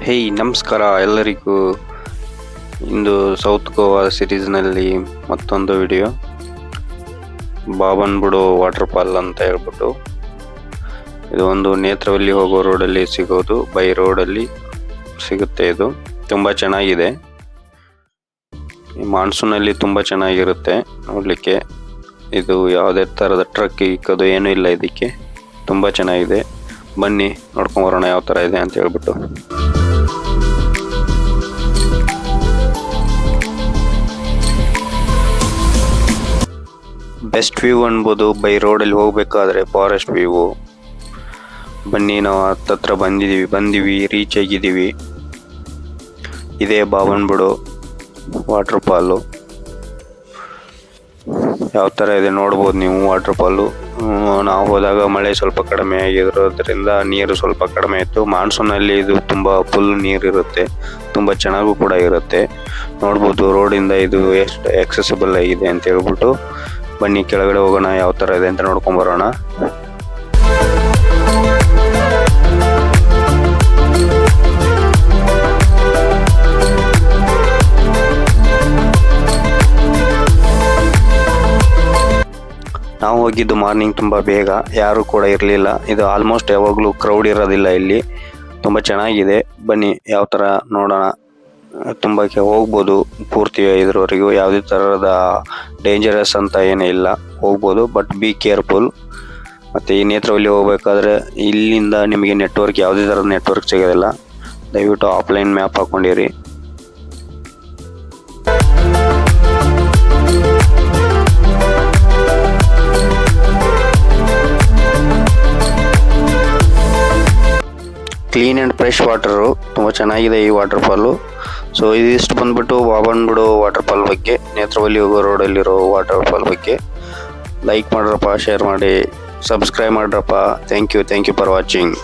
ಹೇಯ್ ನಮಸ್ಕಾರ ಎಲ್ಲರಿಗೂ. ಇಂದು ಸೌತ್ ಗೋವಾ ಸಿರೀಸ್ನಲ್ಲಿ ಮತ್ತೊಂದು ವಿಡಿಯೋ. ಬಾಬನ್ಬುಡೋ ವಾಟರ್ಫಾಲ್ ಅಂತ ಹೇಳ್ಬಿಟ್ಟು, ಇದು ಒಂದು ನೇತ್ರಾವಳಿ ಹೋಗೋ ರೋಡಲ್ಲಿ ಸಿಗೋದು, ಬೈ ರೋಡಲ್ಲಿ ಸಿಗುತ್ತೆ. ಇದು ತುಂಬ ಚೆನ್ನಾಗಿದೆ. ಈ ಮಾನ್ಸೂನಲ್ಲಿ ತುಂಬ ಚೆನ್ನಾಗಿರುತ್ತೆ ನೋಡಲಿಕ್ಕೆ. ಇದು ಯಾವುದೇ ಥರದ ಟ್ರಕ್ ಇಕ್ಕೋದು ಏನೂ ಇಲ್ಲ ಇದಕ್ಕೆ, ತುಂಬ ಚೆನ್ನಾಗಿದೆ. ಬನ್ನಿ ನೋಡ್ಕೊಂಬರೋಣ ಯಾವ ಥರ ಇದೆ ಅಂತ ಹೇಳ್ಬಿಟ್ಟು. ಬೆಸ್ಟ್ ವ್ಯೂ ಅನ್ಬೋದು ಬೈ ರೋಡಲ್ಲಿ ಹೋಗ್ಬೇಕಾದ್ರೆ, ಫಾರೆಸ್ಟ್ ವ್ಯೂ. ಬನ್ನಿ ನಾವು ಹತ್ತತ್ರ ಬಂದಿವಿ, ರೀಚ್ ಆಗಿದ್ದೀವಿ. ಇದೇ ಬಾಬನ್ಬುಡೋ ವಾಟರ್ಫಾಲು. ಯಾವ ಥರ ಇದೆ ನೋಡ್ಬೋದು ನೀವು ವಾಟರ್ಫಾಲು. ನಾವು ಹೋದಾಗ ಮಳೆ ಸ್ವಲ್ಪ ಕಡಿಮೆ ಆಗಿರೋದ್ರಿಂದ ನೀರು ಸ್ವಲ್ಪ ಕಡಿಮೆ ಇತ್ತು. ಮಾನ್ಸೂನಲ್ಲಿ ಇದು ತುಂಬ ಫುಲ್ ನೀರಿರುತ್ತೆ, ತುಂಬ ಚೆನ್ನಾಗೂ ಕೂಡ ಇರುತ್ತೆ. ನೋಡ್ಬೋದು ರೋಡಿಂದ ಇದು ಎಷ್ಟು ಆಕ್ಸೆಸಿಬಲ್ ಆಗಿದೆ ಅಂತ ಹೇಳ್ಬಿಟ್ಟು. ಬನ್ನಿ ಕೆಳಗಡೆ ಹೋಗೋಣ, ಯಾವ ಥರ ಇದೆ ಅಂತ ನೋಡ್ಕೊಂಬರೋಣ. ನಾವು ಹೋಗಿದ್ದು ಮಾರ್ನಿಂಗ್, ತುಂಬ ಬೇಗ, ಯಾರು ಕೂಡ ಇರಲಿಲ್ಲ. ಇದು ಆಲ್ಮೋಸ್ಟ್ ಯಾವಾಗಲೂ ಕ್ರೌಡ್ ಇರೋದಿಲ್ಲ ಇಲ್ಲಿ. ತುಂಬ ಚೆನ್ನಾಗಿದೆ. ಬನ್ನಿ ಯಾವ ಥರ ನೋಡೋಣ. ತುಂಬ ಹೋಗ್ಬೋದು ಪೂರ್ತಿ ಇದ್ರವರೆಗೂ. ಯಾವುದೇ ಥರದ ಡೇಂಜರಸ್ ಅಂತ ಏನೂ ಇಲ್ಲ, ಹೋಗ್ಬೋದು. But be careful. ಮತ್ತು ಈ ನೇತ್ರಾವಳಿ ಹೋಗ್ಬೇಕಾದ್ರೆ ಇಲ್ಲಿಂದ ನಿಮಗೆ ನೆಟ್ವರ್ಕ್, ಯಾವುದೇ ಥರದ ನೆಟ್ವರ್ಕ್ ಸಿಗೋದಿಲ್ಲ. ದಯವಿಟ್ಟು ಆಫ್ಲೈನ್ ಮ್ಯಾಪ್ ಹಾಕ್ಕೊಂಡಿರಿ. ಕ್ಲೀನ್ ಆ್ಯಂಡ್ ಫ್ರೆಶ್ ವಾಟರು, ತುಂಬ ಚೆನ್ನಾಗಿದೆ ಈ ವಾಟರ್ಫಾಲು. ಸೊ ಇದಿಷ್ಟು ಬಂದ್ಬಿಟ್ಟು ಬಾಬನ್ಬುಡೋ ವಾಟರ್ಫಾಲ್ ಬಗ್ಗೆ, ನೇತ್ರಾವಳಿ ಹೋಗೋ ರೋಡಲ್ಲಿರೋ ವಾಟರ್ಫಾಲ್ ಬಗ್ಗೆ. ಲೈಕ್ ಮಾಡ್ರಪ್ಪ, ಶೇರ್ ಮಾಡಿ, ಸಬ್ಸ್ಕ್ರೈಬ್ ಮಾಡ್ರಪ್ಪ. Thank you for watching.